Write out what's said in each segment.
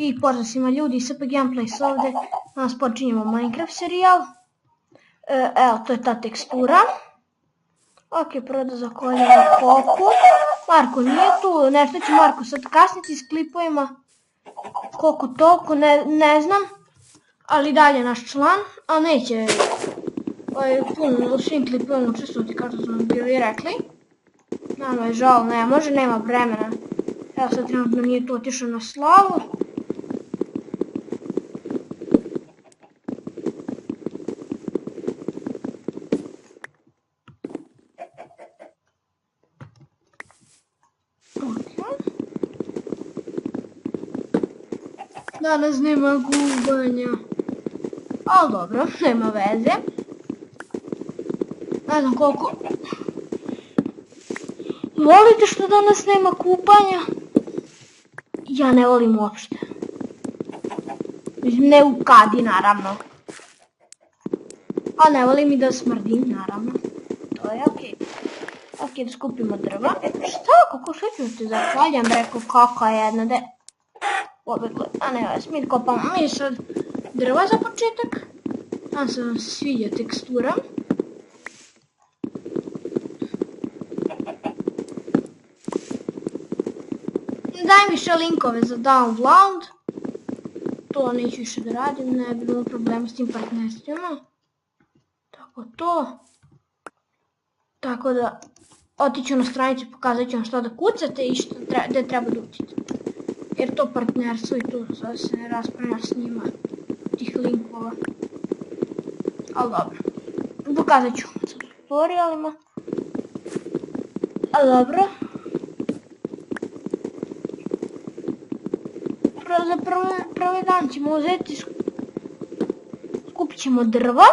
I pozdrav svima ljudi, SP Gameplays ovdje, danas počinjemo Minecraft serijal. Evo, to je ta tekstura. Ok, prvo da zakoljemo koku. Marko nije tu, nešto će Marko sad kasniti s klipovima. Koliko toliko, ne znam. Ali dalje naš član, a neće puno u svim klipovima učestvovati kao što smo bili rekli. Nama je žao, ne može, nema vremena. Evo sad trenutno nije tu otišao na slavu. Danas nema gubanja. Ali dobro, nema veze. Ne znam koliko volite što danas nema kupanja. Ja ne volim uopšte. Mislim, ne u kadi, naravno. A ne volim i da smrdim, naravno. To je okej. Ok, da skupimo drva. Šta? Kako što ću ti zahvaljam, rekao kaka jedna, de... A ne, smit kopamo mi sad drva za početak. Nam se vam sviđa tekstura. Daj mi še linkove za download. To neću više da radim, ne bi bilo problema s tim partnerstvima. Tako to. Tako da otiću na stranicu i pokazat ću vam šta da kucate i gdje treba da uđete. Jer to partnerstvo i tu sad se ne raspravlja s njima tih linkova. Ali dobro. Pokazat ću sa tutorialima. Ali dobro. Za prvi dan ćemo uzeti, skupit ćemo drva.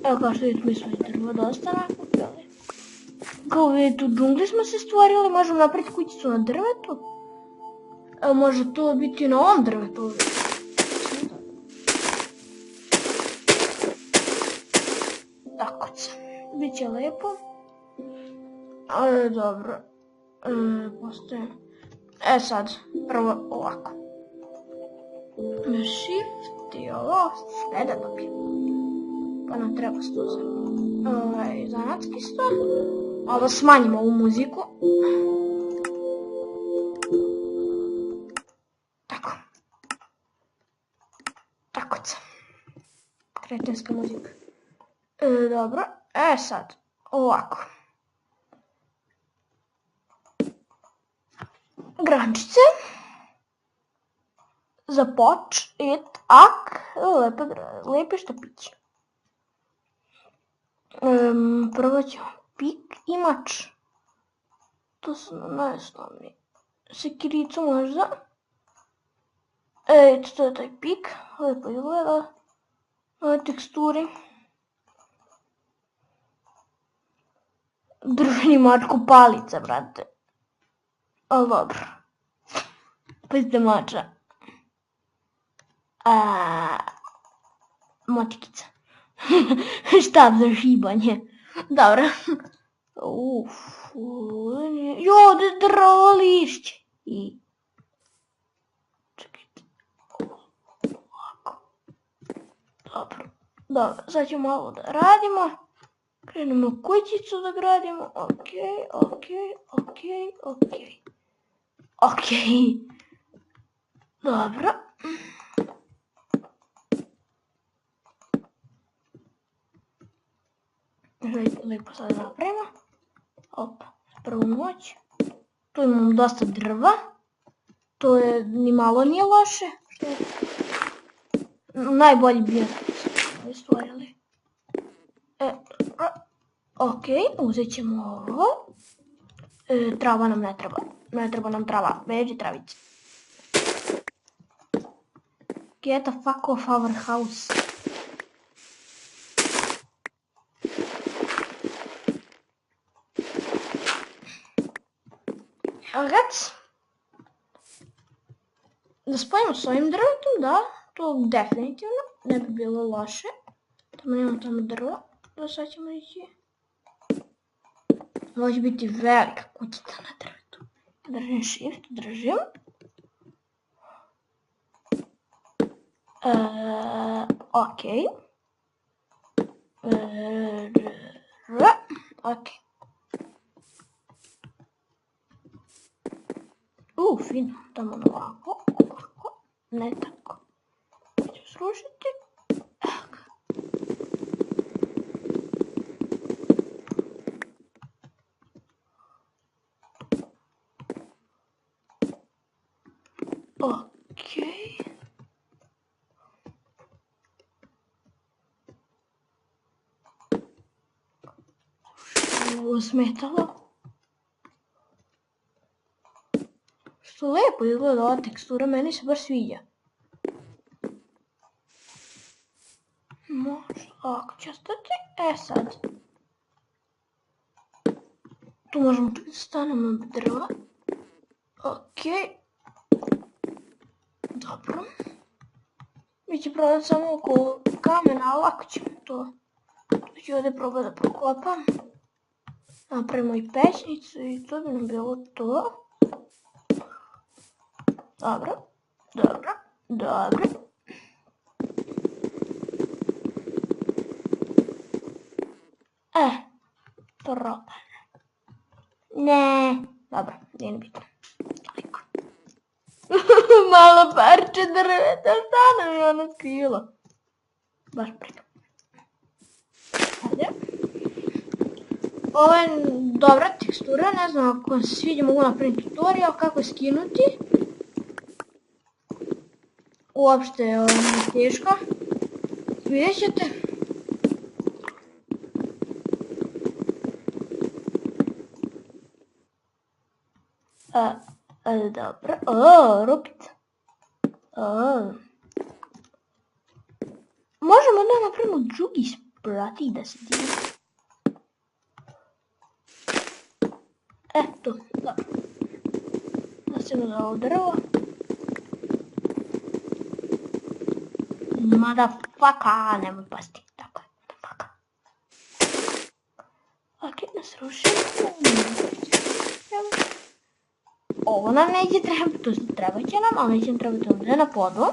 Evo kao što vidite mi smo i drva dosta nakupili. Kao vidite u džungli smo se stvorili, možemo napraviti kućicu na drvetu. Evo može to biti na ovom drvetu. Tako se, bit će lijepo. Ali dobro, postoje. Sad, prvo ovako. Shift i ovo, sve da dobijem. Pa nam treba stuza. Zanatski sto. Ovo smanjimo ovu muziku. Tako. Tako se. Kretenska muzika. Dobro, sad, ovako. Grančice. Za poč, lijepe štapiće. Prvo ćemo pik i mač. To su najosnovniji. Sekiricu možda. To je taj pik, lijepo izgleda. Ove teksturi. Držani mačku palice, brate. Ali dobro. Pazite mača. Motikica. Štab za šibanje. Dobro. Jo, da drvo lišće. Čekajte. Ovako. Dobro. Dobro, sad ćemo malo da radimo. Krenemo kućicu da gradimo. Ok. Dobro. Lijepo sad napravimo. Opa, prvu noć. Tu imamo dosta drva. To je ni malo nije loše. Najbolji bio smo stvorili. Ok, uzet ćemo ovo. Trava nam ne treba. Ne treba nam trava. Beži travice. Get the fuck off our house. Evo gac. Da spojimo s ovim drvetom, da. To definitivno ne bi bilo loše. Tamo imamo tamo drvo. Da sad ćemo ići. Može biti velika kućica na drvetu. Držim shift, držim. Ok. Ok. Fino, tamo ovako. Ne tako. Ću srušiti. Ok. Ovo smetalo. Što lepo izgleda ova tekstura, meni se baš sviđa. Može, ovako će ostati. Sad. Tu možemo čak da stanemo na drva. Ok. Dobro. Mi će probati samo oko kamena, ali lako ćemo to. Tu ću ovdje probati da prokopam. Napravimo i pećnicu i to bi nam bilo to. Dobro. Propane. Ne. Dobro, nije bitno. Toliko. Malo parče drveta, šta nam je ono skrivilo? Baš briga. Ajde. Ovo je dobra tekstura, ne znam ako se sviđa mogu napraviti tutorial kako je skinuti. Uopšte je teško. Vidjet ćete. Dobro. Rupica. Možemo da napravimo drugi sprat i da se divi. Eto, dobro. Nastavimo za ovo drvo. Motherfucker, nemoj pasti. Tako je, motherfucker. Ok, nas rušimo. Ovo nam neće trebati, to treba će nam, ali neće nam trebati ovdje na podu.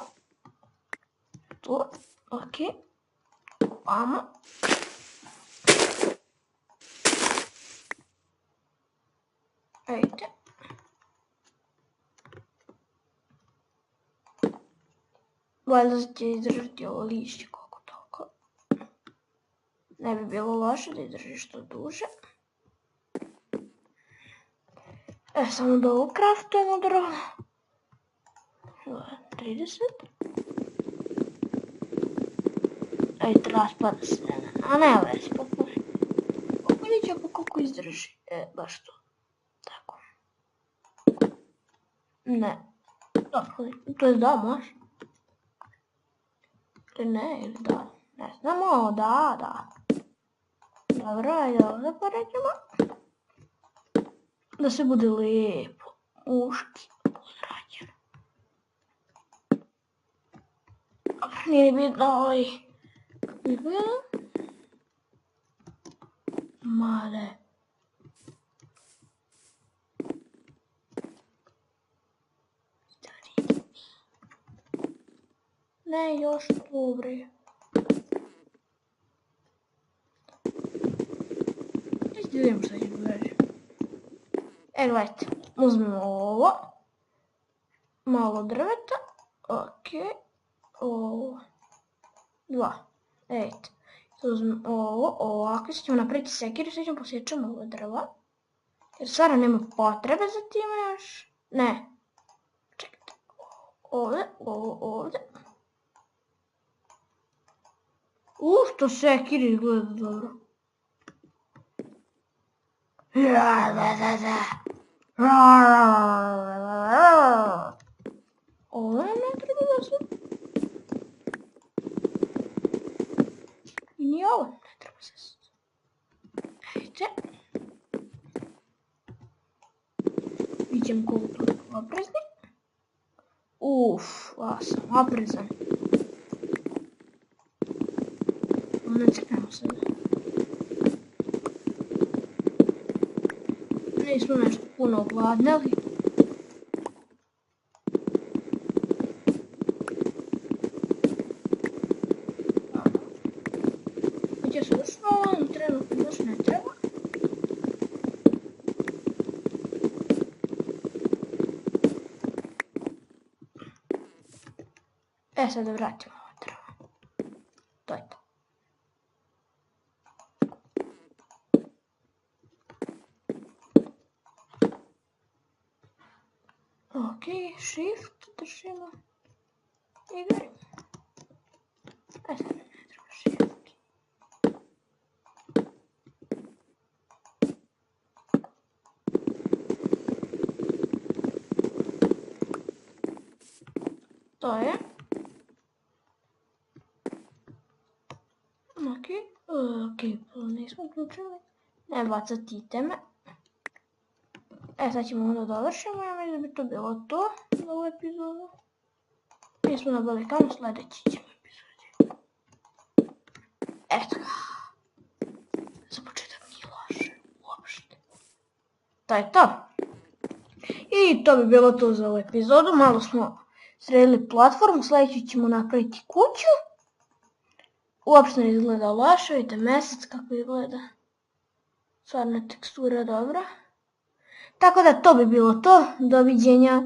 Tu, ok. Vamo. Ejte. Valjda će izdržati ovo lišće koliko toliko. Ne bi bilo loše da izdrži što duže. Samo da ovo kraftujemo drvo. 30. Ajde, raspada se. A ne, već popune. Vidjet ću pa koliko izdrži. Baš to. Tako. Ne. To je da, može. Ili ne, ili da. Ne znamo, da. Dobro, ajde ovdje poređemo. Da se bude lijepo. Uški. Pozrađeno. Dobro, nije bitno ovaj. Kako je bilo? Male. Ne, još dobre. Vidimo šta će događati. Gledajte, uzmemo ovo. Malo drveta. Ok. Ovo. 2. Ejte. Uzmemo ovo. Ovako ćemo napraviti sekiru. Sve ćemo posjećamo ovo drva. Jer stvarno nema potrebe za time još. Ne. Čekajte. Ovdje. Ovdje. Što sekir izgleda dobro. Ovo ne treba da se... Ni ovo ne treba se... Ejte. Vidimo koliko tu oprezni. Ja sam oprezan. Ne čekamo se. Nismo nešto puno ogladnili. kuća svršena, ovo nam trenutno baš ne treba. Sad da vratimo ovo drvo. To je to. Ok, shift držimo. I gledamo. Sad ne treba shift. To je. Ok, nismo uključili. Ne bacati iteme. Sad ćemo onda dovršimo, ja mislim da bi to bilo to za ovu epizodu. Mi smo na Balikanu, sljedeći ćemo epizodi. Eto ga. Za početak nije loše, uopšte. To je to. I to bi bilo to za ovu epizodu, malo smo sredili platformu, sljedeći ćemo napraviti kuću. Uopšte ne izgleda loše, vidite mjesec kako izgleda. Stvarno tekstura dobra. Tako da to bi bilo to, doviđenja.